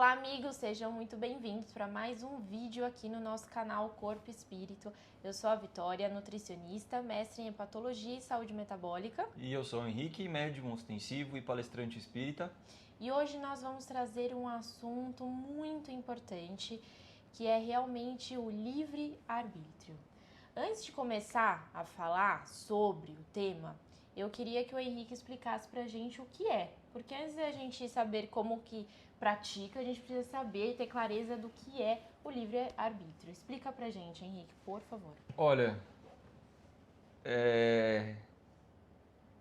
Olá amigos, sejam muito bem-vindos para mais um vídeo aqui no nosso canal Corpo e Espírito. Eu sou a Vitória, nutricionista, mestre em hepatologia e saúde metabólica. E eu sou o Henrique, médium ostensivo e palestrante espírita. E hoje nós vamos trazer um assunto muito importante, que é realmente o livre-arbítrio. Antes de começar a falar sobre o tema, eu queria que o Henrique explicasse pra gente o que é. Porque antes da gente saber como que pratica, a gente precisa saber e ter clareza do que é o livre-arbítrio. Explica pra gente, Henrique, por favor. Olha,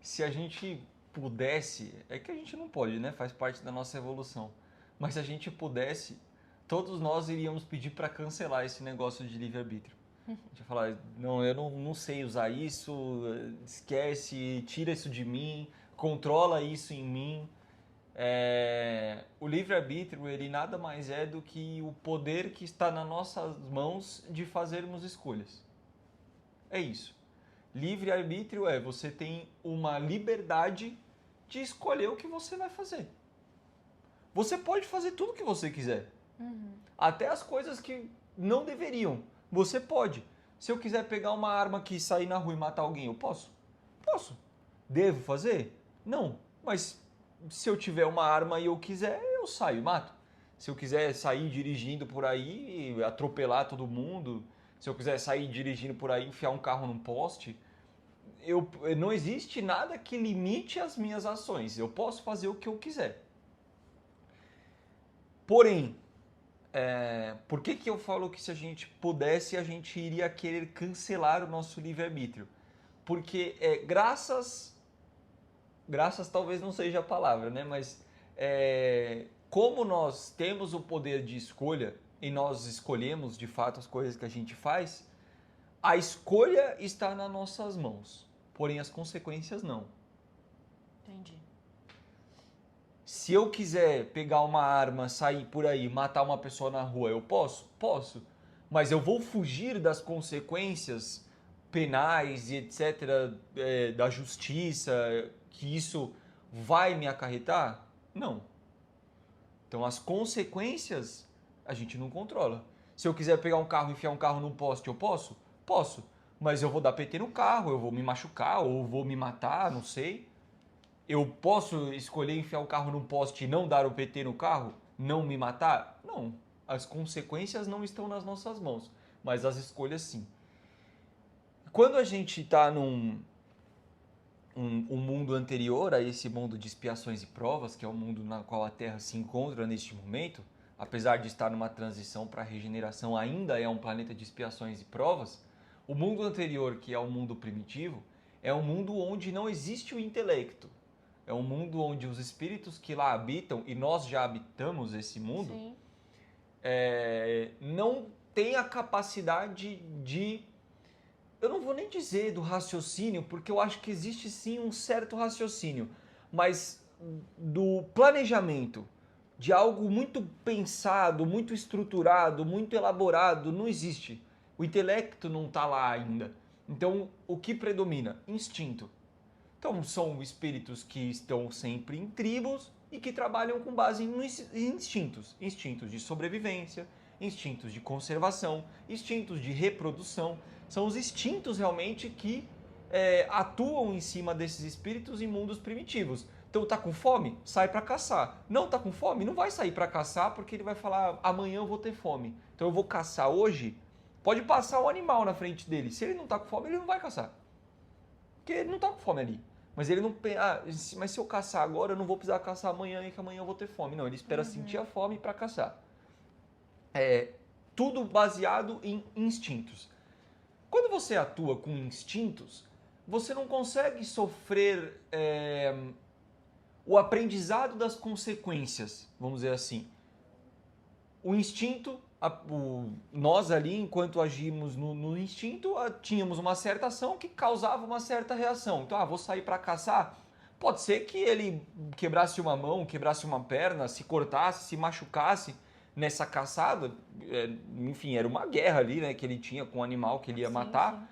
se a gente pudesse, é que a gente não pode, né? Faz parte da nossa evolução. Mas se a gente pudesse, todos nós iríamos pedir para cancelar esse negócio de livre-arbítrio. A gente ia falar, não, eu não sei usar isso, esquece, tira isso de mim, controla isso em mim. O livre-arbítrio, ele nada mais é do que o poder que está nas nossas mãos de fazermos escolhas. É isso. Livre-arbítrio é você tem uma liberdade de escolher o que você vai fazer. Você pode fazer tudo o que você quiser. Até as coisas que não deveriam. Você pode. Se eu quiser pegar uma arma aqui, sair na rua e matar alguém, eu posso? Posso. Devo fazer? Não. Mas se eu tiver uma arma e eu quiser, eu saio e mato. Se eu quiser sair dirigindo por aí e atropelar todo mundo, se eu quiser sair dirigindo por aí e enfiar um carro num poste, não existe nada que limite as minhas ações. Eu posso fazer o que eu quiser. Porém, por que eu falo que se a gente pudesse, a gente iria querer cancelar o nosso livre-arbítrio? Porque graças talvez não seja a palavra, né? Mas como nós temos o poder de escolha e nós escolhemos de fato as coisas que a gente faz, a escolha está nas nossas mãos, porém as consequências não. Entendi. Se eu quiser pegar uma arma, sair por aí, matar uma pessoa na rua, eu posso? Posso. Mas eu vou fugir das consequências penais e etc. Da justiça, que isso vai me acarretar? Não. Então as consequências a gente não controla. Se eu quiser pegar um carro e enfiar um carro num poste, eu posso? Posso. Mas eu vou dar PT no carro, eu vou me machucar ou vou me matar, não sei. Eu posso escolher enfiar o carro num poste e não dar o PT no carro? Não me matar? Não. As consequências não estão nas nossas mãos, mas as escolhas sim. Quando a gente está num mundo anterior a esse mundo de expiações e provas, que é o mundo na qual a Terra se encontra neste momento, apesar de estar numa transição para a regeneração, ainda é um planeta de expiações e provas, o mundo anterior, que é o mundo primitivo, é um mundo onde não existe o intelecto. É um mundo onde os espíritos que lá habitam, e nós já habitamos esse mundo, não têm a capacidade de... Eu não vou nem dizer do raciocínio, porque eu acho que existe sim um certo raciocínio, mas do planejamento, de algo muito pensado, muito estruturado, muito elaborado, não existe. O intelecto não está lá ainda. Então, o que predomina? Instinto. Então, são espíritos que estão sempre em tribos e que trabalham com base em instintos. Instintos de sobrevivência, instintos de conservação, instintos de reprodução. São os instintos realmente que atuam em cima desses espíritos em mundos primitivos. Então, tá com fome? Sai para caçar. Não tá com fome? Não vai sair para caçar porque ele vai falar amanhã eu vou ter fome. Então, eu vou caçar hoje. Pode passar um animal na frente dele. Se ele não tá com fome, ele não vai caçar. Porque ele não tá com fome ali. Mas ele não mas se eu caçar agora, eu não vou precisar caçar amanhã e que amanhã eu vou ter fome. Não, ele espera sentir a fome para caçar. Tudo baseado em instintos. Quando você atua com instintos, você não consegue sofrer o aprendizado das consequências, vamos dizer assim. O instinto, nós ali, enquanto agimos no instinto, tínhamos uma certa ação que causava uma certa reação. Então, vou sair para caçar. Pode ser que ele quebrasse uma mão, quebrasse uma perna, se cortasse, se machucasse nessa caçada. Enfim, era uma guerra ali, né, que ele tinha com o animal que ele ia matar.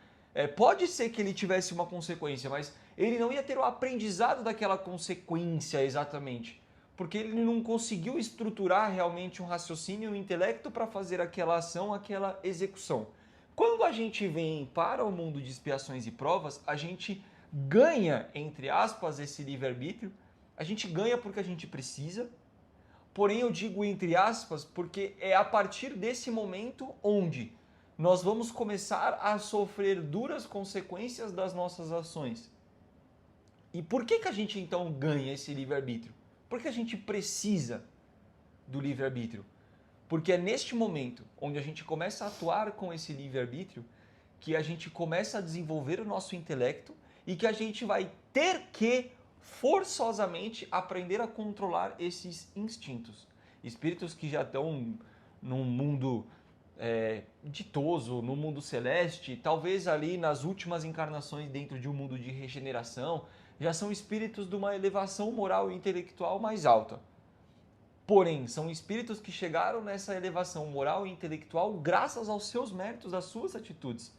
Pode ser que ele tivesse uma consequência, mas ele não ia ter o aprendizado daquela consequência exatamente. porque ele não conseguiu estruturar realmente um raciocínio e um intelecto para fazer aquela ação, aquela execução. Quando a gente vem para o mundo de expiações e provas, a gente ganha, entre aspas, esse livre-arbítrio. A gente ganha porque a gente precisa, porém eu digo entre aspas porque é a partir desse momento onde nós vamos começar a sofrer duras consequências das nossas ações. E por que a gente então ganha esse livre-arbítrio? Porque a gente precisa do livre-arbítrio. Porque é neste momento onde a gente começa a atuar com esse livre-arbítrio que a gente começa a desenvolver o nosso intelecto e que a gente vai ter que forçosamente aprender a controlar esses instintos. Espíritos que já estão num mundo ditoso, no mundo celeste, talvez ali nas últimas encarnações dentro de um mundo de regeneração, já são espíritos de uma elevação moral e intelectual mais alta. Porém, são espíritos que chegaram nessa elevação moral e intelectual graças aos seus méritos, às suas atitudes.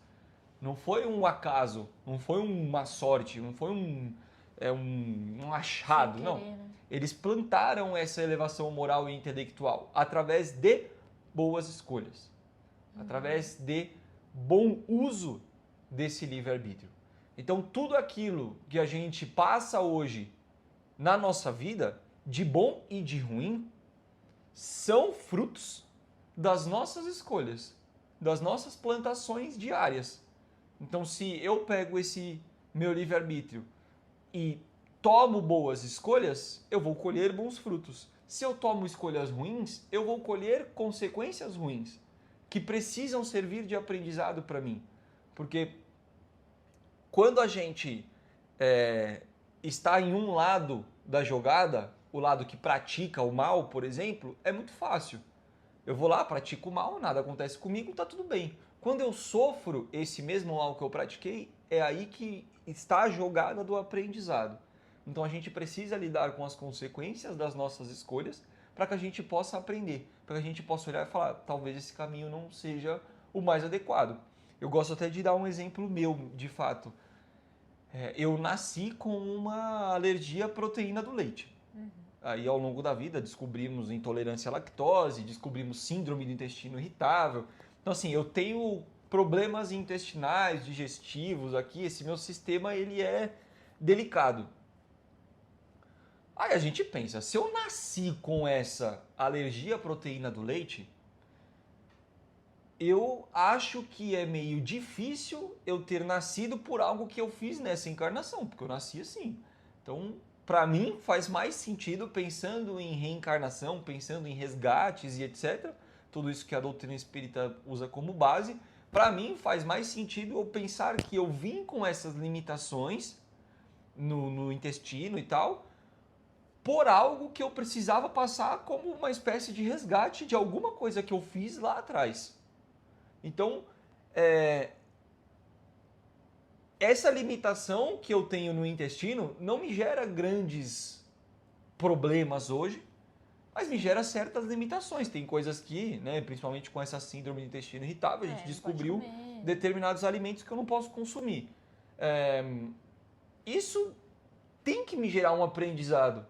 Não foi um acaso, não foi uma sorte, não foi um achado, não. Eles plantaram essa elevação moral e intelectual através de boas escolhas, através de bom uso desse livre-arbítrio. Então, tudo aquilo que a gente passa hoje na nossa vida, de bom e de ruim, são frutos das nossas escolhas, das nossas plantações diárias. Então, se eu pego esse meu livre-arbítrio e tomo boas escolhas, eu vou colher bons frutos. Se eu tomo escolhas ruins, eu vou colher consequências ruins, que precisam servir de aprendizado para mim. Porque quando a gente está em um lado da jogada, o lado que pratica o mal, por exemplo, é muito fácil. Eu vou lá, pratico o mal, nada acontece comigo, tá tudo bem. Quando eu sofro esse mesmo mal que eu pratiquei, é aí que está a jogada do aprendizado. Então a gente precisa lidar com as consequências das nossas escolhas para que a gente possa aprender, para que a gente possa olhar e falar, talvez esse caminho não seja o mais adequado. Eu gosto até de dar um exemplo meu, de fato. Eu nasci com uma alergia à proteína do leite. Aí ao longo da vida descobrimos intolerância à lactose, descobrimos síndrome do intestino irritável. Então assim, eu tenho problemas intestinais, digestivos aqui, esse meu sistema ele é delicado. Aí a gente pensa, se eu nasci com essa alergia à proteína do leite, eu acho que é meio difícil eu ter nascido por algo que eu fiz nessa encarnação, porque eu nasci assim. Então, para mim, faz mais sentido pensando em reencarnação, pensando em resgates e etc. Tudo isso que a doutrina espírita usa como base. Para mim, faz mais sentido eu pensar que eu vim com essas limitações no intestino e tal, por algo que eu precisava passar como uma espécie de resgate de alguma coisa que eu fiz lá atrás. Então, essa limitação que eu tenho no intestino não me gera grandes problemas hoje, mas me gera certas limitações. Tem coisas que, né, principalmente com essa síndrome do intestino irritável, a gente descobriu determinados alimentos que eu não posso consumir. Isso tem que me gerar um aprendizado.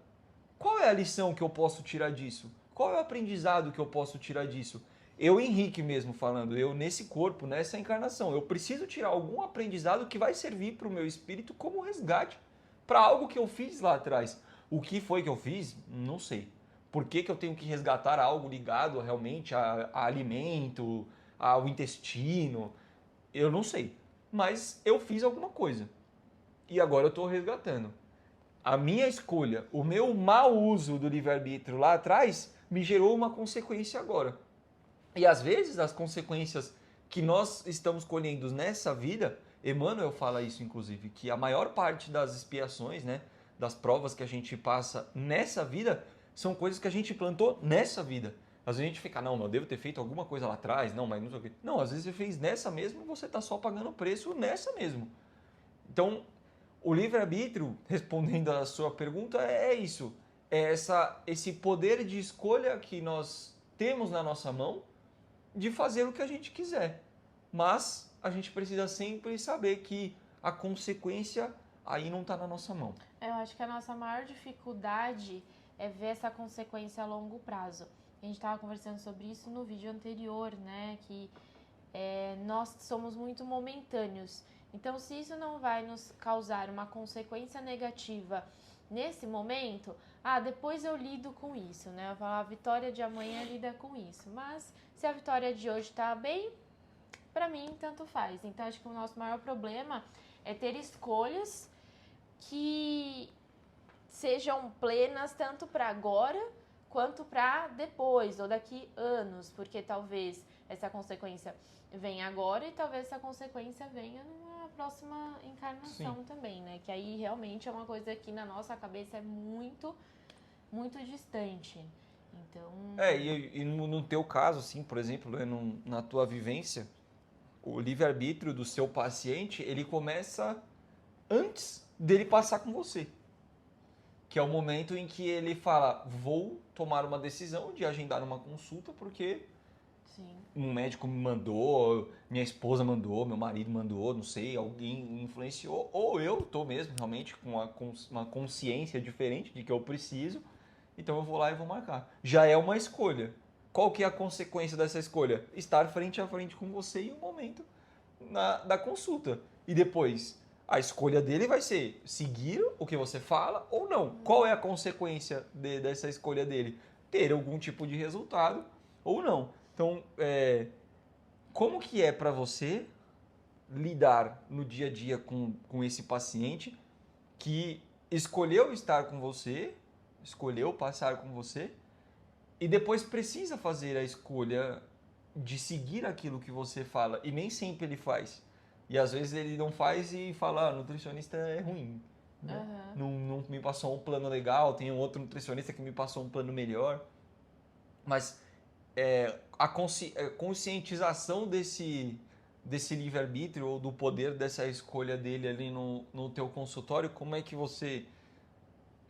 Qual é a lição que eu posso tirar disso? Qual é o aprendizado que eu posso tirar disso? Eu, Henrique mesmo falando, eu nesse corpo, nessa encarnação, eu preciso tirar algum aprendizado que vai servir para o meu espírito como resgate para algo que eu fiz lá atrás. O que foi que eu fiz? Não sei. Por que eu tenho que resgatar algo ligado realmente a alimento, ao intestino? Eu não sei. Mas eu fiz alguma coisa. E agora eu estou resgatando. A minha escolha, o meu mau uso do livre-arbítrio lá atrás, me gerou uma consequência agora. E às vezes as consequências que nós estamos colhendo nessa vida, Emmanuel fala isso inclusive, que a maior parte das expiações, né, das provas que a gente passa nessa vida, são coisas que a gente plantou nessa vida. Às vezes a gente fica, não, eu devo ter feito alguma coisa lá atrás, não, mas não sei o quê. Não, às vezes você fez nessa mesmo e você está só pagando o preço nessa mesmo. Então, o livre-arbítrio, respondendo a sua pergunta, é isso. É esse poder de escolha que nós temos na nossa mão, de fazer o que a gente quiser. Mas a gente precisa sempre saber que a consequência aí não está na nossa mão. Eu acho que a nossa maior dificuldade é ver essa consequência a longo prazo. A gente estava conversando sobre isso no vídeo anterior, né? Que nós somos muito momentâneos. Então, se isso não vai nos causar uma consequência negativa nesse momento, depois eu lido com isso, né? Eu falo, a vitória de amanhã lida com isso. Mas se a vitória de hoje tá bem, pra mim, tanto faz. Então, acho que o nosso maior problema é ter escolhas que sejam plenas tanto para agora quanto para depois ou daqui anos, porque talvez essa consequência venha agora e talvez essa consequência venha numa próxima encarnação. Sim. Também, né? Que aí realmente é uma coisa que na nossa cabeça é muito, muito distante. Então... E no teu caso, assim, por exemplo, na tua vivência, o livre-arbítrio do seu paciente, ele começa antes dele passar com você. Que é o momento em que ele fala, vou tomar uma decisão de agendar uma consulta porque um médico me mandou, minha esposa mandou, meu marido mandou, não sei, alguém influenciou, ou eu estou mesmo realmente com uma consciência diferente de que eu preciso, então eu vou lá e vou marcar. Já é uma escolha. Qual que é a consequência dessa escolha? Estar frente a frente com você em um momento da consulta. E depois... a escolha dele vai ser seguir o que você fala ou não. Qual é a consequência dessa escolha dele? Ter algum tipo de resultado ou não. Então, como que é para você lidar no dia a dia com esse paciente que escolheu estar com você, escolheu passar com você e depois precisa fazer a escolha de seguir aquilo que você fala e nem sempre ele faz. E às vezes ele não faz e fala, nutricionista é ruim. Né? Não me passou um plano legal, tem um outro nutricionista que me passou um plano melhor. Mas a conscientização desse livre-arbítrio ou do poder dessa escolha dele ali no teu consultório, como é que você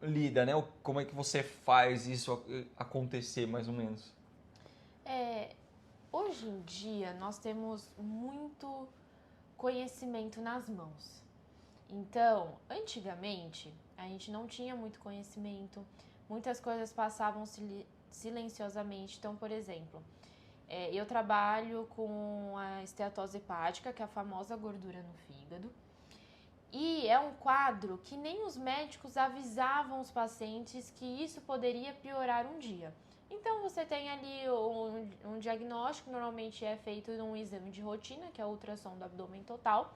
lida, né? Como é que você faz isso acontecer, mais ou menos? Hoje em dia, nós temos muito conhecimento nas mãos. Então, antigamente, a gente não tinha muito conhecimento, muitas coisas passavam silenciosamente. Então, por exemplo, eu trabalho com a esteatose hepática, que é a famosa gordura no fígado, e é um quadro que nem os médicos avisavam os pacientes que isso poderia piorar um dia. Então, você tem ali um diagnóstico, normalmente é feito num exame de rotina, que é a ultrassom do abdômen total.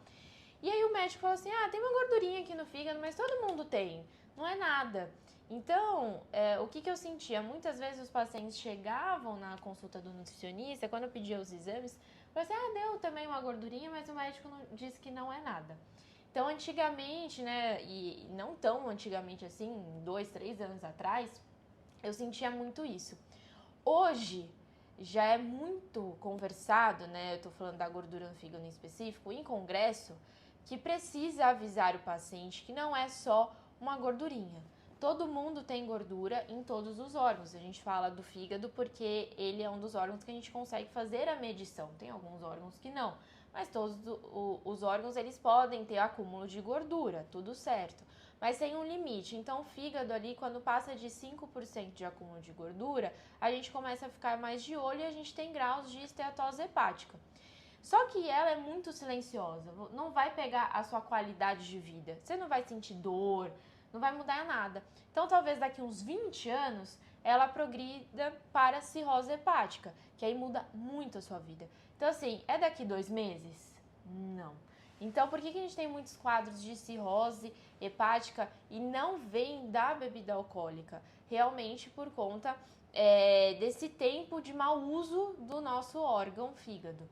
E aí o médico fala assim, tem uma gordurinha aqui no fígado, mas todo mundo tem, não é nada. Então, o que eu sentia? Muitas vezes os pacientes chegavam na consulta do nutricionista, quando eu pedia os exames, falavam assim, deu também uma gordurinha, mas o médico disse que não é nada. Então, antigamente, né, e não tão antigamente assim, 2, 3 anos atrás, eu sentia muito isso. Hoje, já é muito conversado, né? Eu tô falando da gordura no fígado em específico, em congresso, que precisa avisar o paciente que não é só uma gordurinha. Todo mundo tem gordura em todos os órgãos. A gente fala do fígado porque ele é um dos órgãos que a gente consegue fazer a medição. Tem alguns órgãos que não, mas todos os órgãos eles podem ter acúmulo de gordura, tudo certo. Mas tem um limite, então o fígado ali, quando passa de 5% de acúmulo de gordura, a gente começa a ficar mais de olho e a gente tem graus de esteatose hepática. Só que ela é muito silenciosa, não vai pegar a sua qualidade de vida, você não vai sentir dor, não vai mudar nada. Então talvez daqui uns 20 anos ela progrida para cirrose hepática, que aí muda muito a sua vida. Então assim, é daqui 2 meses? Não. Então, por que a gente tem muitos quadros de cirrose hepática e não vem da bebida alcoólica? Realmente por conta desse tempo de mau uso do nosso órgão fígado.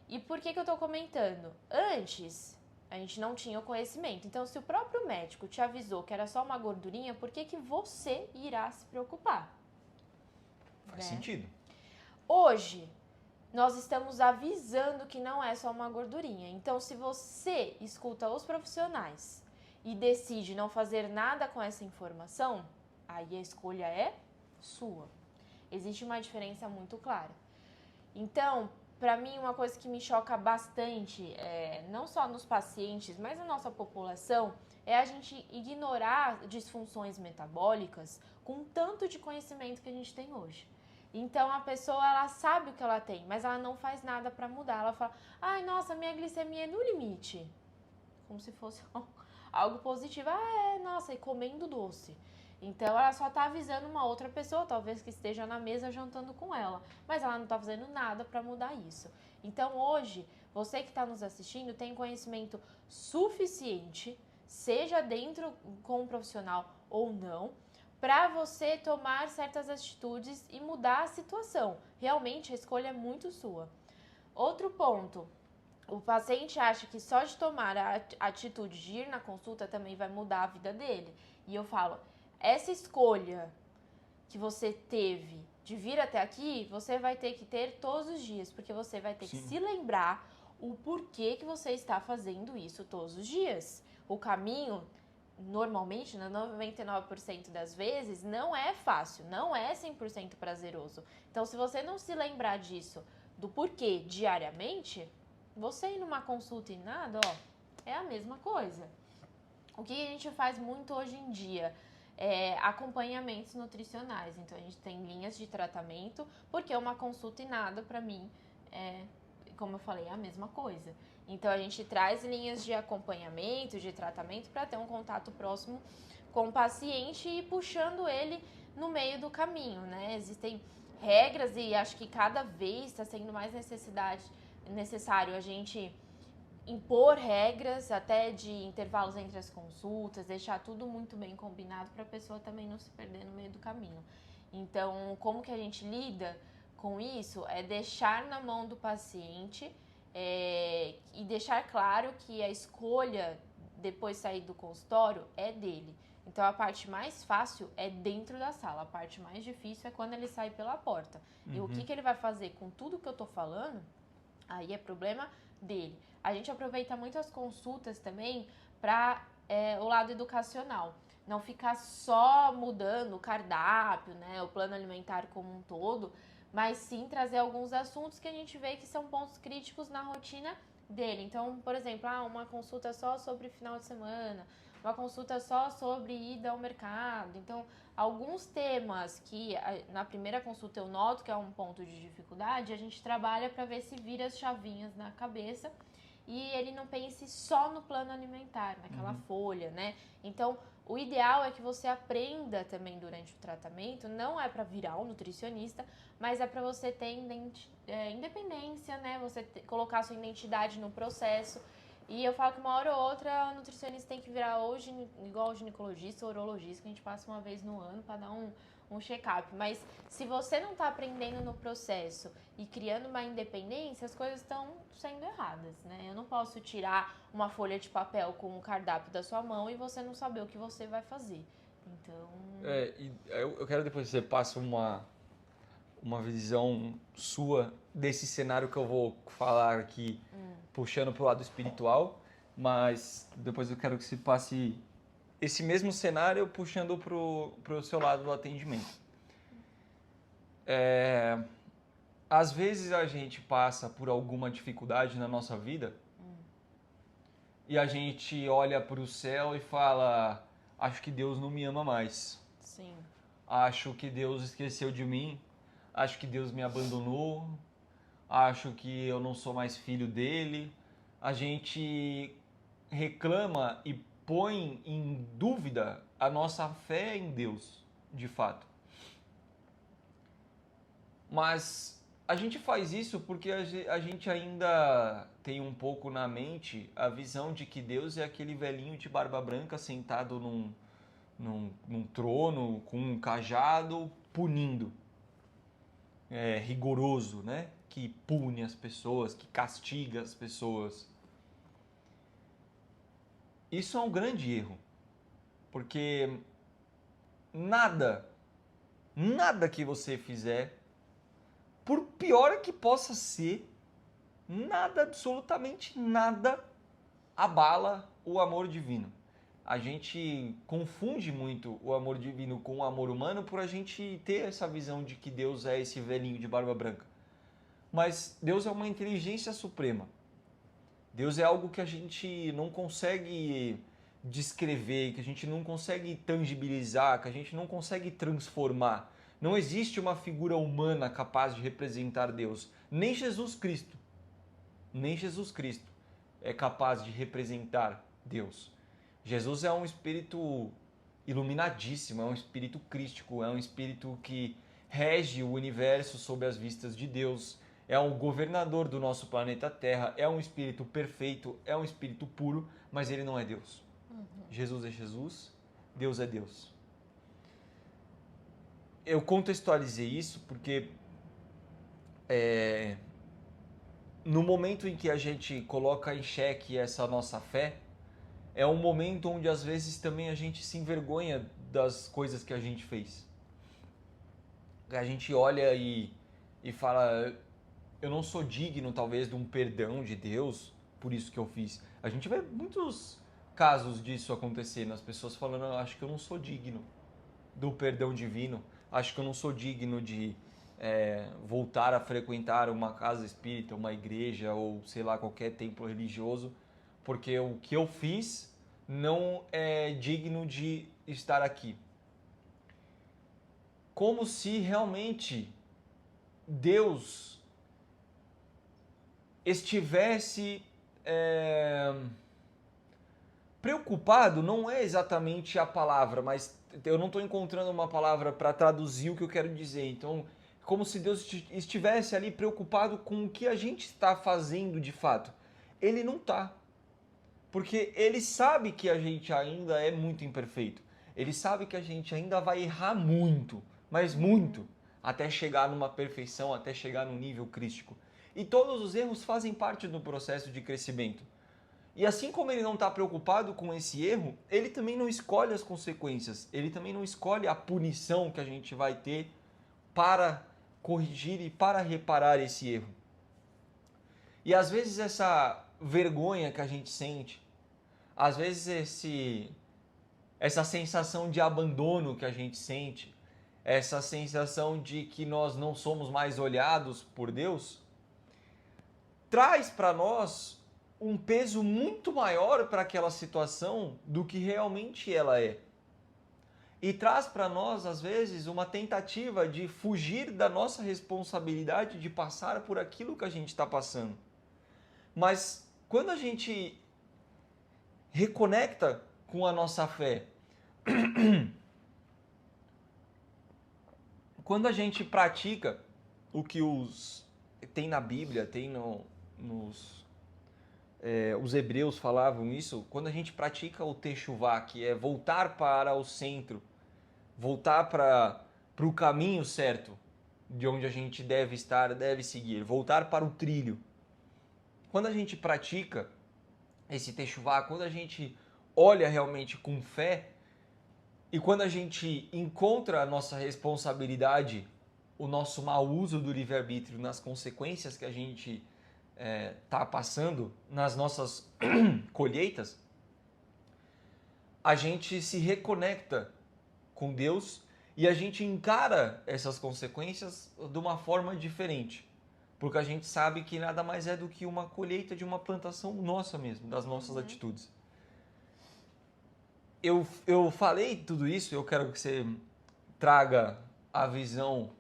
E por que eu tô comentando? Antes, a gente não tinha o conhecimento. Então, se o próprio médico te avisou que era só uma gordurinha, por que você irá se preocupar? Faz sentido. Hoje, nós estamos avisando que não é só uma gordurinha. Então, se você escuta os profissionais e decide não fazer nada com essa informação, aí a escolha é sua. Existe uma diferença muito clara. Então, para mim, uma coisa que me choca bastante, não só nos pacientes, mas na nossa população, é a gente ignorar disfunções metabólicas com com tanto de conhecimento que a gente tem hoje. Então a pessoa, ela sabe o que ela tem, mas ela não faz nada para mudar. Ela fala, ai, nossa, minha glicemia é no limite. Como se fosse algo positivo. Ah, nossa, e comendo doce. Então ela só tá avisando uma outra pessoa, talvez que esteja na mesa jantando com ela, mas ela não tá fazendo nada para mudar isso. Então hoje, você que está nos assistindo tem conhecimento suficiente, seja dentro com um profissional ou não, para você tomar certas atitudes e mudar a situação. Realmente a escolha é muito sua. Outro ponto, o paciente acha que só de tomar a atitude de ir na consulta também vai mudar a vida dele. E eu falo, essa escolha que você teve de vir até aqui, você vai ter que ter todos os dias, porque você vai ter que se lembrar o porquê que você está fazendo isso todos os dias. O caminho, normalmente, 99% das vezes, não é fácil, não é 100% prazeroso. Então, se você não se lembrar disso, do porquê diariamente, você ir numa consulta e nada, ó, é a mesma coisa. O que a gente faz muito hoje em dia é acompanhamentos nutricionais. Então, a gente tem linhas de tratamento, porque uma consulta e nada, pra mim, como eu falei, é a mesma coisa. Então, a gente traz linhas de acompanhamento, de tratamento, para ter um contato próximo com o paciente e puxando ele no meio do caminho, né? Existem regras e acho que cada vez está sendo mais necessário a gente impor regras, até de intervalos entre as consultas, deixar tudo muito bem combinado para a pessoa também não se perder no meio do caminho. Então, como que a gente lida com isso? É deixar na mão do paciente e deixar claro que a escolha depois de sair do consultório é dele. Então, a parte mais fácil é dentro da sala, a parte mais difícil é quando ele sai pela porta. E o que ele vai fazer com tudo que eu tô falando, aí é problema dele. A gente aproveita muito as consultas também para o lado educacional. Não ficar só mudando o cardápio, né, o plano alimentar como um todo, mas sim trazer alguns assuntos que a gente vê que são pontos críticos na rotina dele. Então, por exemplo, uma consulta só sobre final de semana, uma consulta só sobre ida ao mercado. Então, alguns temas que na primeira consulta eu noto que é um ponto de dificuldade, a gente trabalha para ver se vira as chavinhas na cabeça e ele não pense só no plano alimentar, naquela folha, né? Então, o ideal é que você aprenda também durante o tratamento, não é para virar um nutricionista, mas é para você ter independência, né? Você colocar sua identidade no processo. E eu falo que uma hora ou outra o nutricionista tem que virar igual o ginecologista ou urologista, que a gente passa uma vez no ano para dar um check-up. Mas se você não está aprendendo no processo e criando uma independência, as coisas estão sendo erradas, né? Eu não posso tirar uma folha de papel com o cardápio da sua mão e você não saber o que você vai fazer. Então... eu quero depois que você passe uma visão sua desse cenário que eu vou falar aqui, puxando para o lado espiritual, mas depois eu quero que você passe esse mesmo cenário puxando para o seu lado do atendimento. Às vezes a gente passa por alguma dificuldade na nossa vida e a gente olha para o céu e fala, acho que Deus não me ama mais. Sim. Acho que Deus esqueceu de mim. Acho que Deus me abandonou, acho que eu não sou mais filho dele. A gente reclama e põe em dúvida a nossa fé em Deus, de fato. Mas a gente faz isso porque a gente ainda tem um pouco na mente a visão de que Deus é aquele velhinho de barba branca sentado num trono com um cajado punindo. Rigoroso, né? Que pune as pessoas, que castiga as pessoas. Isso é um grande erro, porque nada que você fizer, por pior que possa ser, nada, absolutamente nada, abala o amor divino. A gente confunde muito o amor divino com o amor humano por a gente ter essa visão de que Deus é esse velhinho de barba branca. Mas Deus é uma inteligência suprema. Deus é algo que a gente não consegue descrever, que a gente não consegue tangibilizar, que a gente não consegue transformar. Não existe uma figura humana capaz de representar Deus. Nem Jesus Cristo. Nem Jesus Cristo é capaz de representar Deus. Jesus é um espírito iluminadíssimo, é um espírito crístico, é um espírito que rege o universo sob as vistas de Deus, é o governador do nosso planeta Terra, é um espírito perfeito, é um espírito puro, mas ele não é Deus. Jesus é Jesus, Deus é Deus. Eu contextualizei isso porque no momento em que a gente coloca em xeque essa nossa fé, é um momento onde às vezes também a gente se envergonha das coisas que a gente fez. A gente olha e fala, eu não sou digno talvez de um perdão de Deus por isso que eu fiz. A gente vê muitos casos disso acontecendo, as pessoas falando, acho que eu não sou digno do perdão divino, acho que eu não sou digno de voltar a frequentar uma casa espírita, uma igreja ou sei lá, qualquer templo religioso, porque o que eu fiz não é digno de estar aqui. Como se realmente Deus estivesse preocupado, não é exatamente a palavra, mas eu não estou encontrando uma palavra para traduzir o que eu quero dizer. Então, como se Deus estivesse ali preocupado com o que a gente está fazendo de fato. Ele não está. Porque ele sabe que a gente ainda é muito imperfeito. Ele sabe que a gente ainda vai errar muito, mas muito, até chegar numa perfeição, até chegar num nível crístico. E todos os erros fazem parte do processo de crescimento. E assim como ele não está preocupado com esse erro, ele também não escolhe as consequências, ele também não escolhe a punição que a gente vai ter para corrigir e para reparar esse erro. E às vezes essa vergonha que a gente sente, às vezes essa sensação de abandono que a gente sente, essa sensação de que nós não somos mais olhados por Deus, traz para nós um peso muito maior para aquela situação do que realmente ela é. E traz para nós, às vezes, uma tentativa de fugir da nossa responsabilidade de passar por aquilo que a gente está passando. Mas quando a gente reconecta com a nossa fé, quando a gente pratica o que tem na Bíblia, tem os hebreus falavam isso, quando a gente pratica o Teshuvá, que é voltar para o centro, voltar para o caminho certo, de onde a gente deve estar, deve seguir, voltar para o trilho. Quando a gente pratica esse Teshuvá, quando a gente olha realmente com fé, e quando a gente encontra a nossa responsabilidade, o nosso mau uso do livre-arbítrio nas consequências que a gente está passando, nas nossas colheitas, a gente se reconecta com Deus e a gente encara essas consequências de uma forma diferente. Porque a gente sabe que nada mais é do que uma colheita de uma plantação nossa mesmo, das nossas atitudes. Eu falei tudo isso, eu quero que você traga a visão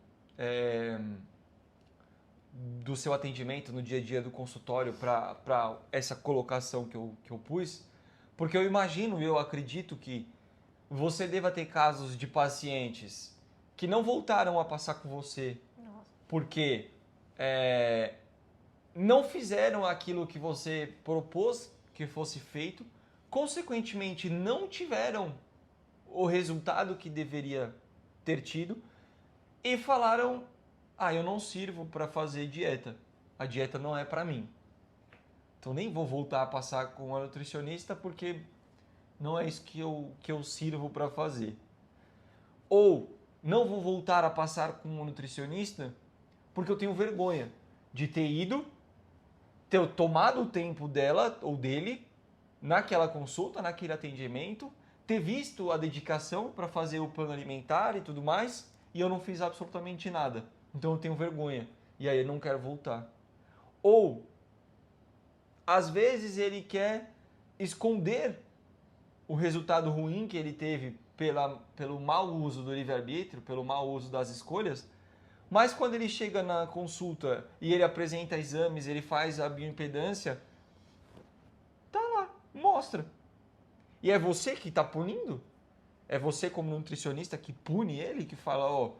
do seu atendimento no dia a dia do consultório para essa colocação que eu pus, porque eu imagino, eu acredito que você deva ter casos de pacientes que não voltaram a passar com você porque não fizeram aquilo que você propôs que fosse feito, consequentemente não tiveram o resultado que deveria ter tido e falaram, eu não sirvo para fazer dieta, a dieta não é para mim. Então nem vou voltar a passar com uma nutricionista porque não é isso que eu sirvo para fazer. Ou não vou voltar a passar com um nutricionista porque eu tenho vergonha de ter tomado o tempo dela ou dele naquela consulta, naquele atendimento, ter visto a dedicação para fazer o plano alimentar e tudo mais, e eu não fiz absolutamente nada. Então eu tenho vergonha e aí eu não quero voltar. Ou às vezes ele quer esconder o resultado ruim que ele teve pelo mau uso do livre-arbítrio, pelo mau uso das escolhas, mas quando ele chega na consulta e ele apresenta exames, ele faz a bioimpedância, tá lá, mostra. E é você que está punindo? É você como nutricionista que pune ele, que fala, ó,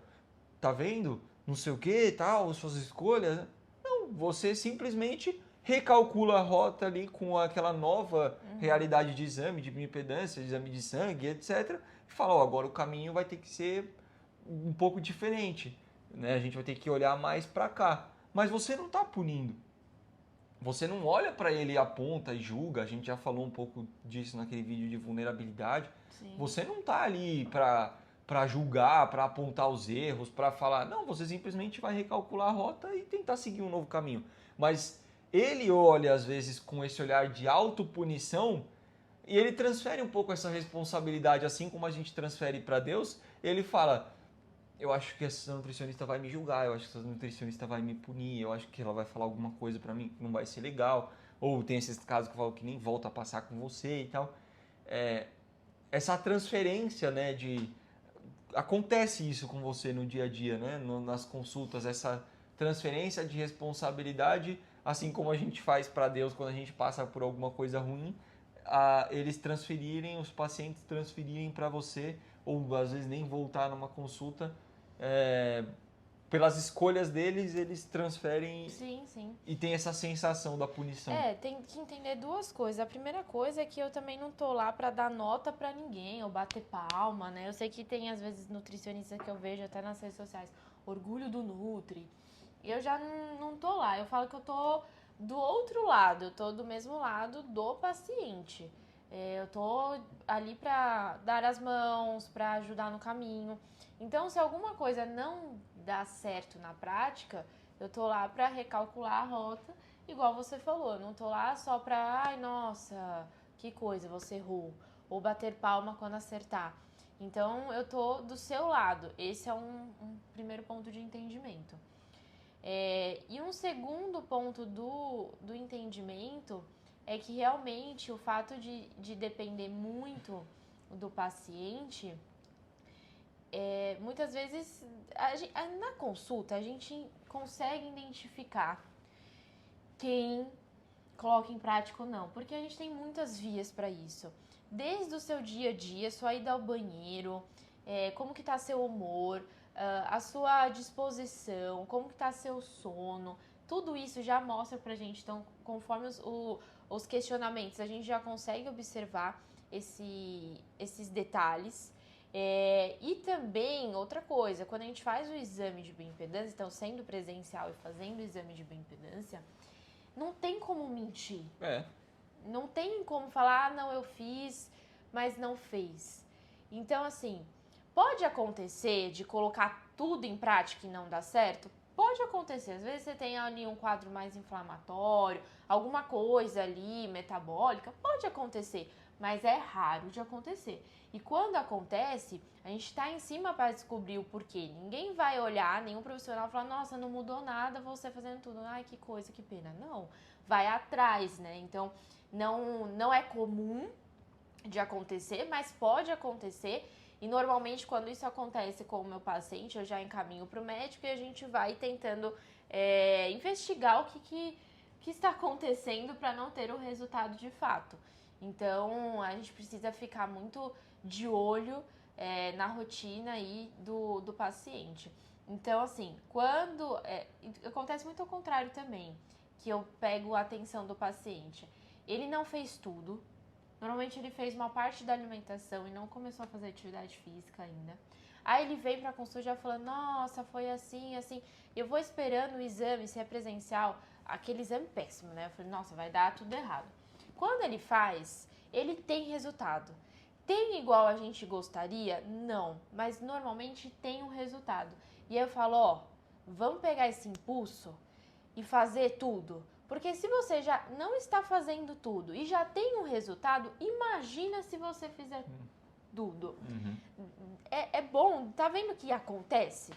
tá vendo? Não sei o que, tal, suas escolhas. Não, você simplesmente recalcula a rota ali com aquela nova realidade de exame, de bioimpedância, de exame de sangue, etc. E fala, ó, agora o caminho vai ter que ser um pouco diferente, né? A gente vai ter que olhar mais para cá. Mas você não está punindo. Você não olha para ele e aponta e julga. A gente já falou um pouco disso naquele vídeo de vulnerabilidade. Sim. Você não está ali para julgar, para apontar os erros, para falar... Não, você simplesmente vai recalcular a rota e tentar seguir um novo caminho. Mas ele olha, às vezes, com esse olhar de autopunição e ele transfere um pouco essa responsabilidade, assim como a gente transfere para Deus. Ele fala... Eu acho que essa nutricionista vai me julgar, eu acho que essa nutricionista vai me punir, eu acho que ela vai falar alguma coisa pra mim que não vai ser legal. Ou tem esses casos que eu falo que nem volta a passar com você e tal. Essa transferência, né, acontece isso com você no dia a dia, né, nas consultas, essa transferência de responsabilidade, assim como a gente faz para Deus quando a gente passa por alguma coisa ruim, eles transferirem, os pacientes transferirem para você, ou às vezes nem voltar numa consulta, pelas escolhas deles, eles transferem. Sim, sim. E tem essa sensação da punição. Tem que entender duas coisas. A primeira coisa é que eu também não tô lá pra dar nota pra ninguém ou bater palma, né? Eu sei que tem, às vezes, nutricionistas que eu vejo até nas redes sociais, orgulho do Nutri. Eu já não tô lá. Eu falo que eu tô do outro lado, eu tô do mesmo lado do paciente. Eu tô ali pra dar as mãos, pra ajudar no caminho. Então, se alguma coisa não dá certo na prática, eu tô lá pra recalcular a rota, igual você falou. Eu não tô lá só pra, ai, nossa, que coisa, você errou. Ou bater palma quando acertar. Então, eu tô do seu lado. Esse é um primeiro ponto de entendimento. E um segundo ponto do entendimento é que realmente o fato de depender muito do paciente, muitas vezes na consulta a gente consegue identificar quem coloca em prática ou não, porque a gente tem muitas vias para isso. Desde o seu dia a dia, sua ida ao banheiro, como que tá seu humor, a sua disposição, como que tá seu sono, tudo isso já mostra pra gente. Então, conforme os questionamentos, a gente já consegue observar esses detalhes. E também, outra coisa, quando a gente faz o exame de bioimpedância, então sendo presencial e fazendo o exame de bioimpedância, não tem como mentir. Não tem como falar, não, eu fiz, mas não fez. Então, assim, pode acontecer de colocar tudo em prática e não dar certo? Pode acontecer. Às vezes você tem ali um quadro mais inflamatório, alguma coisa ali metabólica, pode acontecer, mas é raro de acontecer. E quando acontece, a gente está em cima para descobrir o porquê. Ninguém vai olhar, nenhum profissional falar, nossa, não mudou nada, você fazendo tudo. Ai, que coisa, que pena. Não, vai atrás, né? Então, não é comum de acontecer, mas pode acontecer. E normalmente quando isso acontece com o meu paciente, eu já encaminho para o médico e a gente vai tentando investigar o que está acontecendo para não ter o resultado de fato. Então, a gente precisa ficar muito de olho na rotina aí do paciente. Então, assim, quando... acontece muito ao contrário também, que eu pego a atenção do paciente. Ele não fez tudo. Normalmente ele fez uma parte da alimentação e não começou a fazer atividade física ainda. Aí ele vem pra consulta já falando, nossa, foi assim, assim. Eu vou esperando o exame, se é presencial, aquele exame péssimo, né? Eu falei, nossa, vai dar tudo errado. Quando ele faz, ele tem resultado. Tem igual a gente gostaria? Não, mas normalmente tem um resultado. E aí eu falo, ó, vamos pegar esse impulso e fazer tudo. Porque se você já não está fazendo tudo e já tem um resultado, imagina se você fizer tudo. É bom, tá vendo que acontece?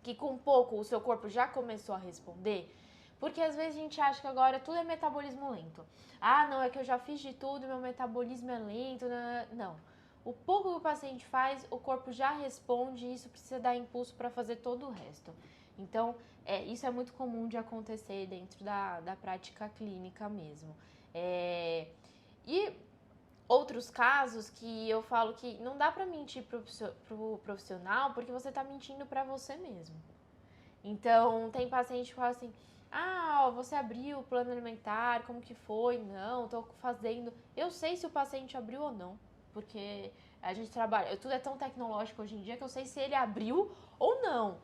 Que com pouco o seu corpo já começou a responder? Porque às vezes a gente acha que agora tudo é metabolismo lento. Ah, não, é que eu já fiz de tudo, meu metabolismo é lento. Não. O pouco que o paciente faz, o corpo já responde e isso precisa dar impulso para fazer todo o resto. Então, isso é muito comum de acontecer dentro da prática clínica mesmo. E outros casos que eu falo que não dá para mentir pro profissional porque você tá mentindo para você mesmo. Então, tem paciente que fala assim, você abriu o plano alimentar, como que foi? Não, tô fazendo. Eu sei se o paciente abriu ou não, porque a gente trabalha, tudo é tão tecnológico hoje em dia que eu sei se ele abriu ou não.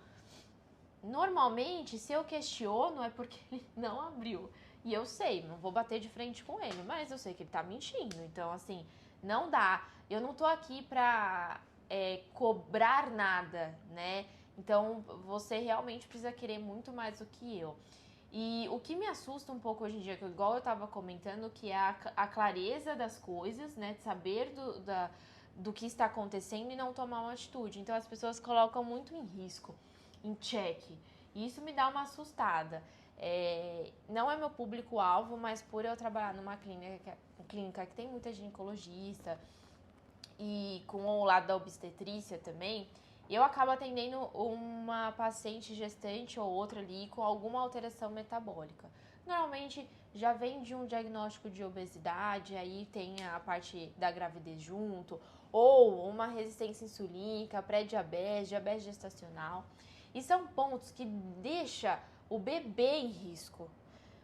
Normalmente, se eu questiono, é porque ele não abriu. E eu sei, não vou bater de frente com ele, mas eu sei que ele tá mentindo. Então, assim, não dá. Eu não tô aqui pra cobrar nada, né? Então, você realmente precisa querer muito mais do que eu. E o que me assusta um pouco hoje em dia, que igual eu tava comentando, que é a clareza das coisas, né? De saber do que está acontecendo e não tomar uma atitude. Então, as pessoas colocam muito em risco, em xeque. E isso me dá uma assustada. Não é meu público-alvo, mas por eu trabalhar numa clínica que tem muita ginecologista e com o lado da obstetrícia também, eu acabo atendendo uma paciente gestante ou outra ali com alguma alteração metabólica. Normalmente já vem de um diagnóstico de obesidade, aí tem a parte da gravidez junto, ou uma resistência insulínica, pré-diabetes, diabetes gestacional. E são pontos que deixam o bebê em risco.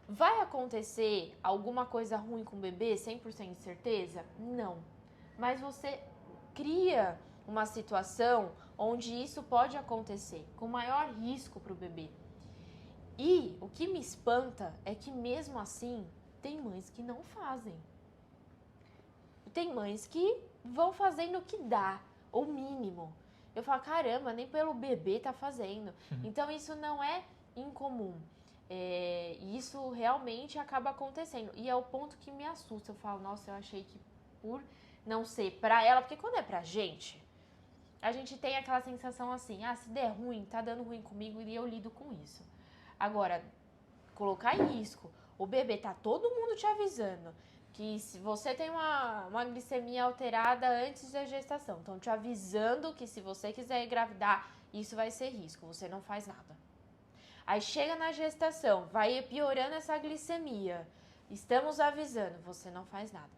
Vai acontecer alguma coisa ruim com o bebê, 100% de certeza? Não. Mas você cria uma situação onde isso pode acontecer, com maior risco para o bebê. E o que me espanta é que mesmo assim, tem mães que não fazem. Tem mães que vão fazendo o que dá, o mínimo. Eu falo, caramba, nem pelo bebê tá fazendo. Então isso não é incomum. Isso realmente acaba acontecendo. E é o ponto que me assusta. Eu falo, nossa, eu achei que por não ser pra ela, porque quando é pra gente, a gente tem aquela sensação assim, se der ruim, tá dando ruim comigo e eu lido com isso. Agora, colocar em risco, o bebê tá todo mundo te avisando que se você tem uma glicemia alterada antes da gestação, estão te avisando que se você quiser engravidar, isso vai ser risco, você não faz nada. Aí chega na gestação, vai piorando essa glicemia, estamos avisando, você não faz nada.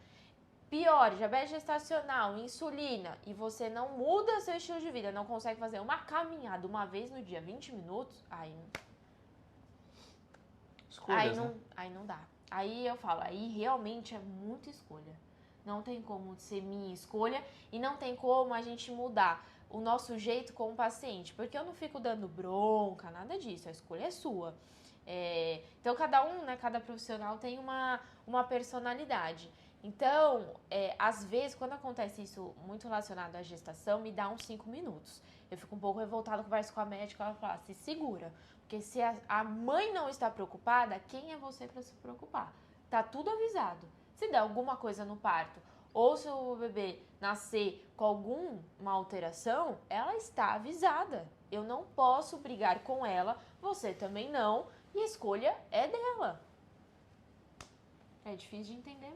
Pior, diabetes gestacional, insulina, e você não muda seu estilo de vida, não consegue fazer uma caminhada uma vez no dia, 20 minutos, aí não dá. Aí eu falo, aí realmente é muita escolha. Não tem como ser minha escolha e não tem como a gente mudar o nosso jeito com o paciente, porque eu não fico dando bronca, nada disso, a escolha é sua. Então cada um, né, cada profissional tem uma personalidade. Então, às vezes, quando acontece isso muito relacionado à gestação, me dá uns 5 minutos. Eu fico um pouco revoltada, converso com a médica, ela fala, se segura. Porque se a mãe não está preocupada, quem é você para se preocupar? Tá tudo avisado. Se der alguma coisa no parto, ou se o bebê nascer com alguma alteração, ela está avisada. Eu não posso brigar com ela, você também não, e a escolha é dela. É difícil de entender,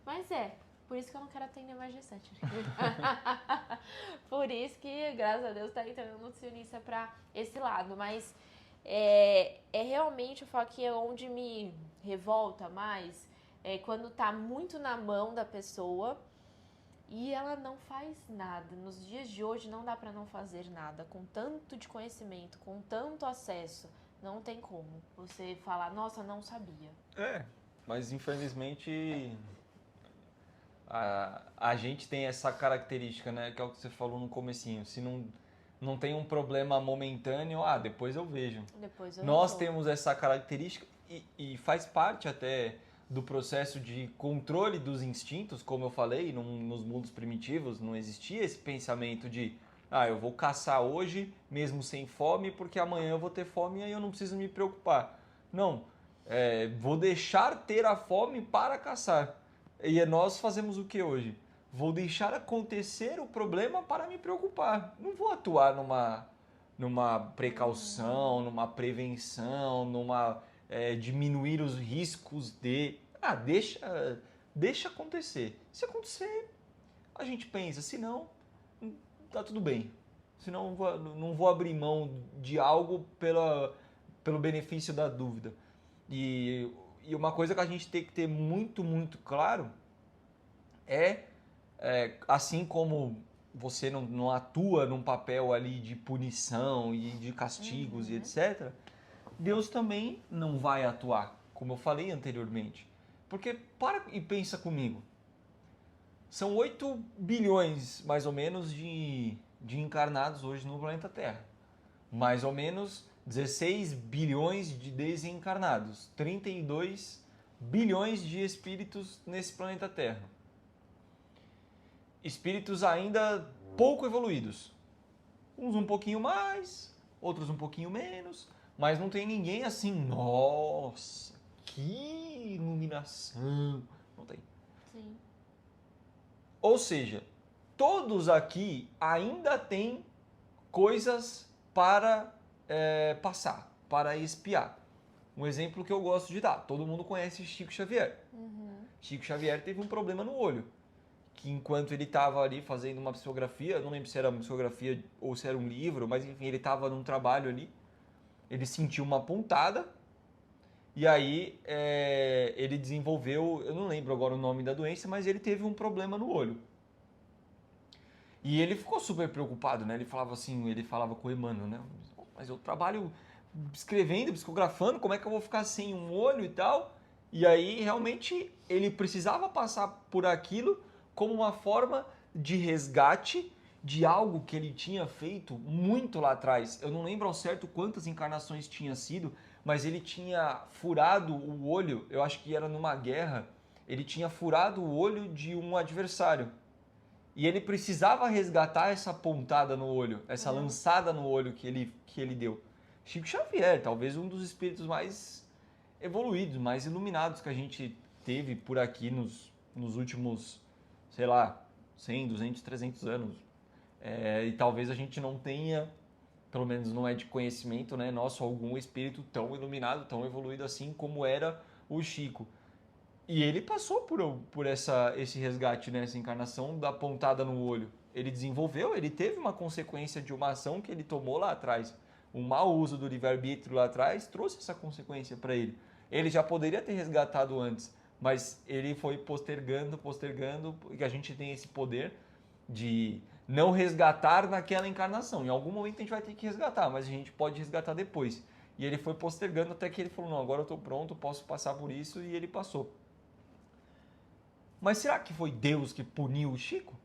mas é. Por isso que eu não quero atender mais gestante. Por isso que, graças a Deus, tá entrando nutricionista pra esse lado. Mas realmente, eu falo que é onde me revolta mais quando tá muito na mão da pessoa e ela não faz nada. Nos dias de hoje não dá pra não fazer nada. Com tanto de conhecimento, com tanto acesso, não tem como você falar, nossa, não sabia. Mas infelizmente a gente tem essa característica, né? Que é o que você falou no comecinho. Se não tem um problema momentâneo, depois eu vejo. Nós temos essa característica e faz parte até do processo de controle dos instintos, como eu falei, nos mundos primitivos não existia esse pensamento de eu vou caçar hoje mesmo sem fome porque amanhã eu vou ter fome e aí eu não preciso me preocupar. Não, vou deixar ter a fome para caçar. E nós fazemos o que hoje? Vou deixar acontecer o problema para me preocupar. Não vou atuar numa precaução, numa prevenção, numa diminuir os riscos de... deixa acontecer. Se acontecer, a gente pensa, se não, tá tudo bem. Senão não vou abrir mão de algo pelo benefício da dúvida. E uma coisa que a gente tem que ter muito, muito claro assim como você não atua num papel ali de punição e de castigos e etc., Deus também não vai atuar, como eu falei anteriormente. Porque para e pensa comigo. São 8 bilhões, mais ou menos, de encarnados hoje no planeta Terra. Mais ou menos 16 bilhões de desencarnados. 32 bilhões de espíritos nesse planeta Terra. Espíritos ainda pouco evoluídos. Uns um pouquinho mais, outros um pouquinho menos. Mas não tem ninguém assim, nossa, que iluminação. Não tem. Sim. Ou seja, todos aqui ainda têm coisas para passar, para espiar. Um exemplo que eu gosto de dar. Todo mundo conhece Chico Xavier. Chico Xavier teve um problema no olho. Que enquanto ele estava ali fazendo uma psicografia, não lembro se era uma psicografia ou se era um livro, mas enfim, ele estava num trabalho ali. Ele sentiu uma pontada e aí ele desenvolveu, eu não lembro agora o nome da doença, mas ele teve um problema no olho. E ele ficou super preocupado, né? Ele falava com o Emmanuel, né? Mas eu trabalho escrevendo, psicografando, como é que eu vou ficar sem um olho e tal? E aí realmente ele precisava passar por aquilo como uma forma de resgate de algo que ele tinha feito muito lá atrás. Eu não lembro ao certo quantas encarnações tinha sido, mas ele tinha furado o olho, eu acho que era numa guerra, ele tinha furado o olho de um adversário. E ele precisava resgatar essa pontada no olho, essa lançada no olho que ele deu. Chico Xavier, talvez um dos espíritos mais evoluídos, mais iluminados que a gente teve por aqui nos últimos, sei lá, 100, 200, 300 anos. E talvez a gente não tenha, pelo menos não é de conhecimento, né, nosso, algum espírito tão iluminado, tão evoluído assim como era o Chico. E ele passou por esse resgate, né, essa encarnação da pontada no olho. Ele desenvolveu, ele teve uma consequência de uma ação que ele tomou lá atrás. Um mau uso do livre-arbítrio lá atrás trouxe essa consequência para ele. Ele já poderia ter resgatado antes, mas ele foi postergando, porque a gente tem esse poder de não resgatar naquela encarnação. Em algum momento a gente vai ter que resgatar, mas a gente pode resgatar depois. E ele foi postergando até que ele falou, não, agora eu estou pronto, posso passar por isso, e ele passou. Mas será que foi Deus que puniu o Chico?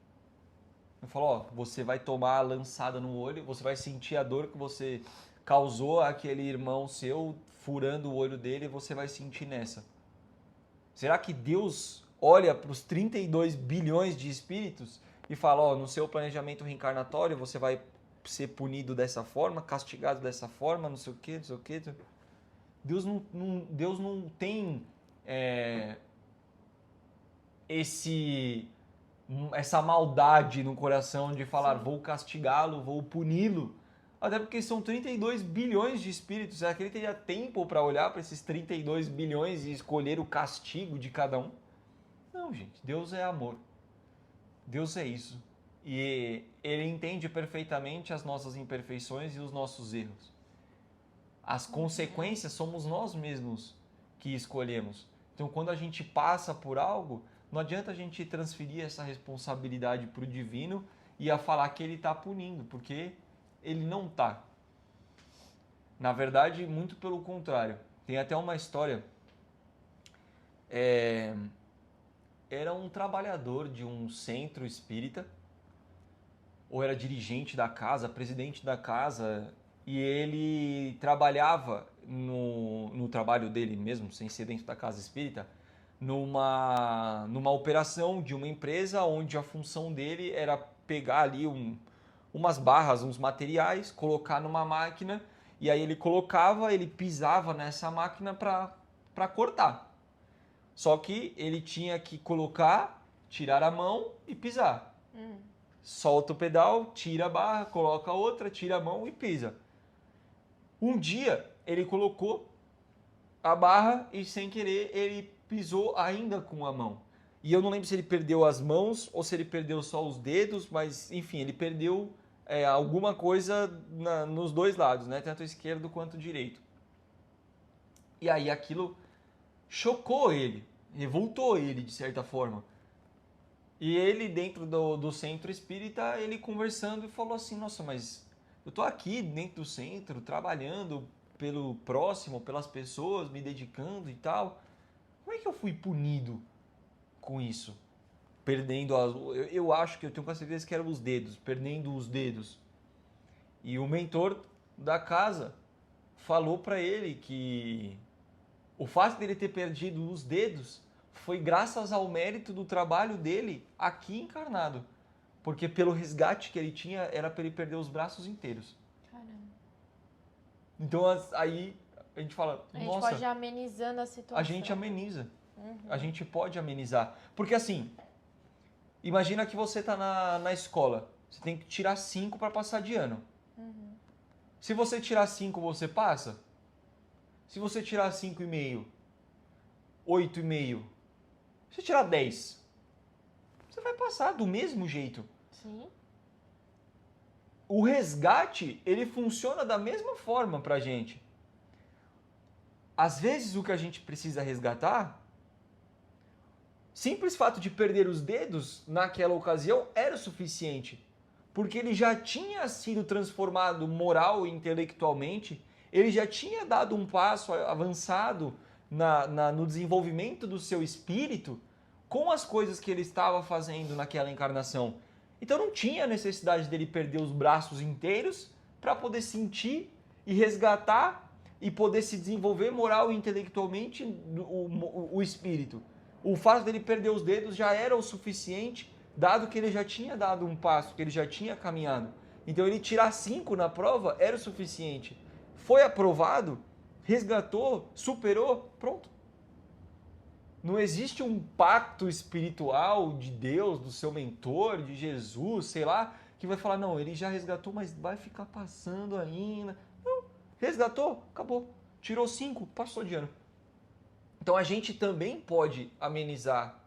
Ele falou, você vai tomar a lançada no olho, você vai sentir a dor que você causou àquele irmão seu, furando o olho dele, e você vai sentir nessa. Será que Deus olha para os 32 bilhões de espíritos e fala, no seu planejamento reencarnatório você vai ser punido dessa forma, castigado dessa forma, não sei o quê, não sei o quê. Deus não tem essa maldade no coração de falar, vou castigá-lo, vou puni-lo. Até porque são 32 bilhões de espíritos. Será que ele teria tempo para olhar para esses 32 bilhões e escolher o castigo de cada um? Não, gente. Deus é amor. Deus é isso. E ele entende perfeitamente as nossas imperfeições e os nossos erros. As consequências somos nós mesmos que escolhemos. Então, quando a gente passa por algo, não adianta a gente transferir essa responsabilidade para o divino e a falar que ele está punindo, porque ele não está. Na verdade, muito pelo contrário. Tem até uma história. Era um trabalhador de um centro espírita, ou era dirigente da casa, presidente da casa, e ele trabalhava no trabalho dele mesmo, sem ser dentro da casa espírita, numa operação de uma empresa onde a função dele era pegar ali umas barras, uns materiais, colocar numa máquina, e aí ele pisava nessa máquina para cortar. Só que ele tinha que colocar, tirar a mão e pisar. Solta o pedal, tira a barra, coloca a outra, tira a mão e pisa. Um dia ele colocou a barra e sem querer ele pisou ainda com a mão. E eu não lembro se ele perdeu as mãos ou se ele perdeu só os dedos, mas enfim, ele perdeu alguma coisa nos dois lados, né? Tanto o esquerdo quanto o direito. E aí aquilo chocou ele, revoltou ele de certa forma. E ele, dentro do centro espírita, ele conversando e falou assim, nossa, mas eu tô aqui dentro do centro, trabalhando pelo próximo, pelas pessoas, me dedicando e tal. Como é que eu fui punido com isso? Perdendo as... Eu acho que eu tenho quase certeza que eram os dedos, perdendo os dedos. E o mentor da casa falou para ele que o fato dele ter perdido os dedos foi graças ao mérito do trabalho dele aqui encarnado. Porque pelo resgate que ele tinha, era para ele perder os braços inteiros. Caramba. Então aí a gente fala, A gente nossa, pode ir amenizando a situação. a gente ameniza. Uhum. A gente pode amenizar. Porque assim, imagina que você está na escola. Você tem que tirar 5 para passar de ano. Uhum. Se você tirar 5, você passa? Se você tirar 5,5, 8,5, se tirar 10, você vai passar do mesmo jeito. Sim. O resgate, ele funciona da mesma forma pra gente. Às vezes o que a gente precisa resgatar, simples fato de perder os dedos naquela ocasião era o suficiente. Porque ele já tinha sido transformado moral e intelectualmente, ele já tinha dado um passo avançado no desenvolvimento do seu espírito com as coisas que ele estava fazendo naquela encarnação. Então não tinha necessidade dele perder os braços inteiros para poder sentir e resgatar e poder se desenvolver moral e intelectualmente o espírito. O fato dele perder os dedos já era o suficiente, dado que ele já tinha dado um passo, que ele já tinha caminhado. Então ele tirar 5 na prova era o suficiente. Foi aprovado, resgatou, superou, pronto. Não existe um pacto espiritual de Deus, do seu mentor, de Jesus, sei lá, que vai falar, não, ele já resgatou, mas vai ficar passando ainda. Não, resgatou, acabou. Tirou 5, passou de ano. Então a gente também pode amenizar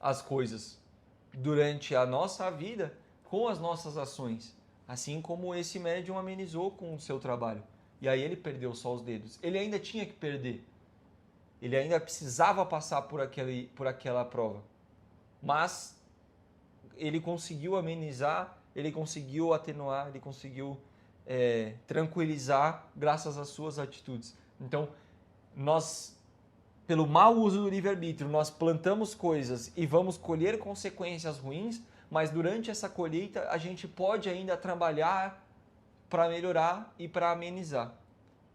as coisas durante a nossa vida com as nossas ações. Assim como esse médium amenizou com o seu trabalho. E aí ele perdeu só os dedos. Ele ainda tinha que perder. Ele ainda precisava passar por aquela prova. Mas ele conseguiu amenizar, ele conseguiu atenuar, ele conseguiu tranquilizar graças às suas atitudes. Então, nós, pelo mau uso do livre-arbítrio, nós plantamos coisas e vamos colher consequências ruins, mas durante essa colheita a gente pode ainda trabalhar para melhorar e para amenizar.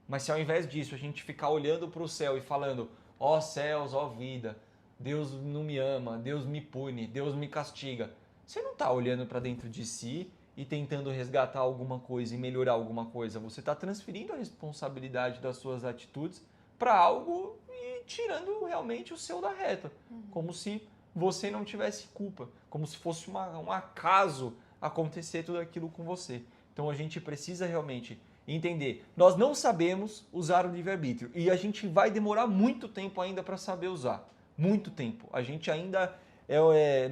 Mas se ao invés disso a gente ficar olhando para o céu e falando, ó céus, ó vida, Deus não me ama, Deus me pune, Deus me castiga, você não está olhando para dentro de si e tentando resgatar alguma coisa e melhorar alguma coisa. Você está transferindo a responsabilidade das suas atitudes para algo e tirando realmente o seu da reta. Como se você não tivesse culpa, como se fosse um acaso acontecer tudo aquilo com você. Então a gente precisa realmente entender. Nós não sabemos usar o livre-arbítrio e a gente vai demorar muito tempo ainda para saber usar. Muito tempo. A gente ainda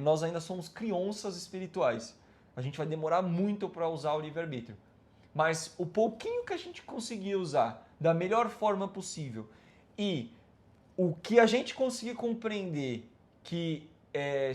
nós ainda somos crianças espirituais. A gente vai demorar muito para usar o livre-arbítrio. Mas o pouquinho que a gente conseguir usar da melhor forma possível e o que a gente conseguir compreender que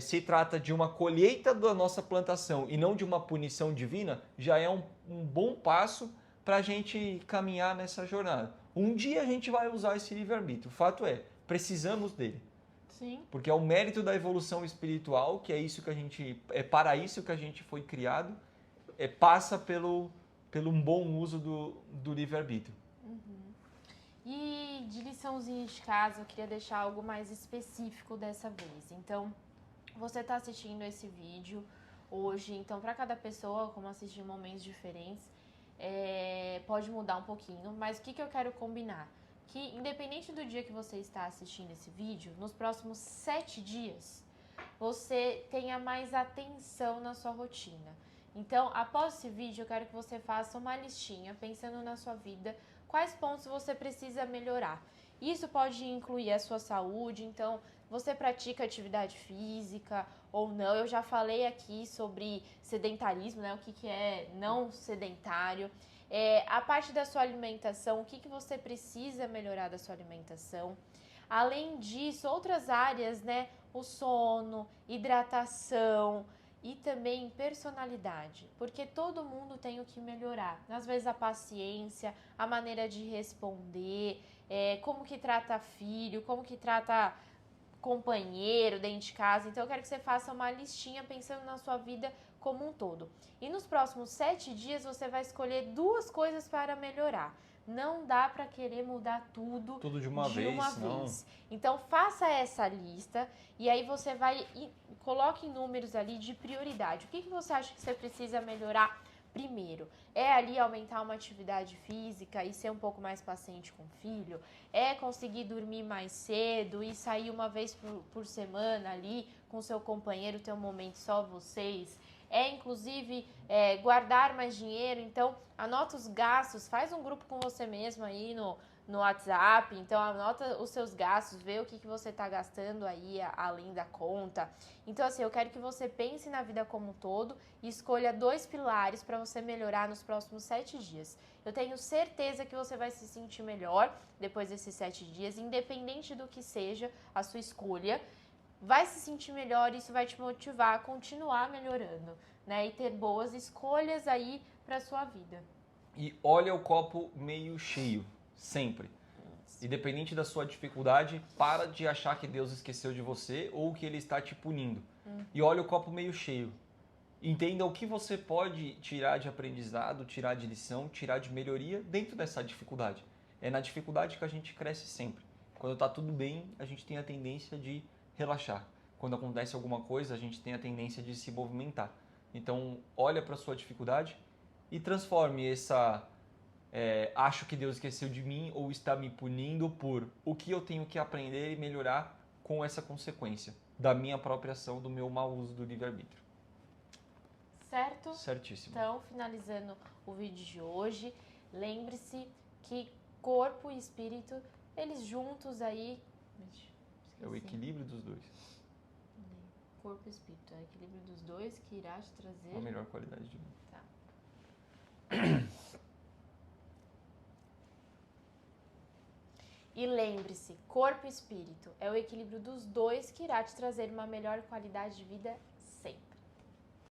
se trata de uma colheita da nossa plantação e não de uma punição divina, já é um bom passo para a gente caminhar nessa jornada. Um dia a gente vai usar esse livre-arbítrio. O fato é, precisamos dele. Sim. Porque é o mérito da evolução espiritual, que é para isso que a gente foi criado, passa pelo um bom uso do livre-arbítrio. E de liçãozinha de casa, eu queria deixar algo mais específico dessa vez. Então, você está assistindo esse vídeo hoje, então para cada pessoa, como assistir em momentos diferentes, pode mudar um pouquinho, mas o que eu quero combinar? Que independente do dia que você está assistindo esse vídeo, nos próximos 7 dias, você tenha mais atenção na sua rotina. Então, após esse vídeo, eu quero que você faça uma listinha, pensando na sua vida, quais pontos você precisa melhorar. Isso pode incluir a sua saúde, então você pratica atividade física ou não. Eu já falei aqui sobre sedentarismo, né? O que é não sedentário. A parte da sua alimentação, o que você precisa melhorar da sua alimentação. Além disso, outras áreas, né? O sono, hidratação e também personalidade, porque todo mundo tem o que melhorar. Às vezes a paciência, a maneira de responder, como que trata filho, como que trata companheiro dentro de casa. Então eu quero que você faça uma listinha pensando na sua vida como um todo. E nos próximos 7 dias você vai escolher 2 coisas para melhorar. Não dá para querer mudar tudo Tudo de uma vez, não. Então faça essa lista e aí você vai e coloque números ali de prioridade. O que você acha que você precisa melhorar primeiro? É ali aumentar uma atividade física e ser um pouco mais paciente com o filho? É conseguir dormir mais cedo e sair uma vez por semana ali com seu companheiro, ter um momento só vocês? Inclusive guardar mais dinheiro? Então anota os gastos, faz um grupo com você mesmo aí no WhatsApp, então anota os seus gastos, vê o que você está gastando aí além da conta. Então assim, eu quero que você pense na vida como um todo e escolha 2 pilares para você melhorar nos próximos 7 dias. Eu tenho certeza que você vai se sentir melhor depois desses 7 dias, independente do que seja a sua escolha. Vai se sentir melhor, isso vai te motivar a continuar melhorando, né? E ter boas escolhas aí para sua vida. E olha o copo meio cheio, sempre. Independente da sua dificuldade, para de achar que Deus esqueceu de você ou que Ele está te punindo. E olha o copo meio cheio. Entenda o que você pode tirar de aprendizado, tirar de lição, tirar de melhoria dentro dessa dificuldade. É na dificuldade que a gente cresce sempre. Quando está tudo bem, a gente tem a tendência de relaxar. Quando acontece alguma coisa, a gente tem a tendência de se movimentar. Então, olha para a sua dificuldade e transforme essa acho que Deus esqueceu de mim ou está me punindo por o que eu tenho que aprender e melhorar com essa consequência da minha própria ação, do meu mau uso do livre-arbítrio. Certo? Certíssimo. Então, finalizando o vídeo de hoje, lembre-se que corpo e espírito, eles juntos aí... É o equilíbrio dos dois. Corpo e espírito, é o equilíbrio dos dois que irá te trazer... A melhor qualidade de vida. Tá. E lembre-se, corpo e espírito é o equilíbrio dos dois que irá te trazer uma melhor qualidade de vida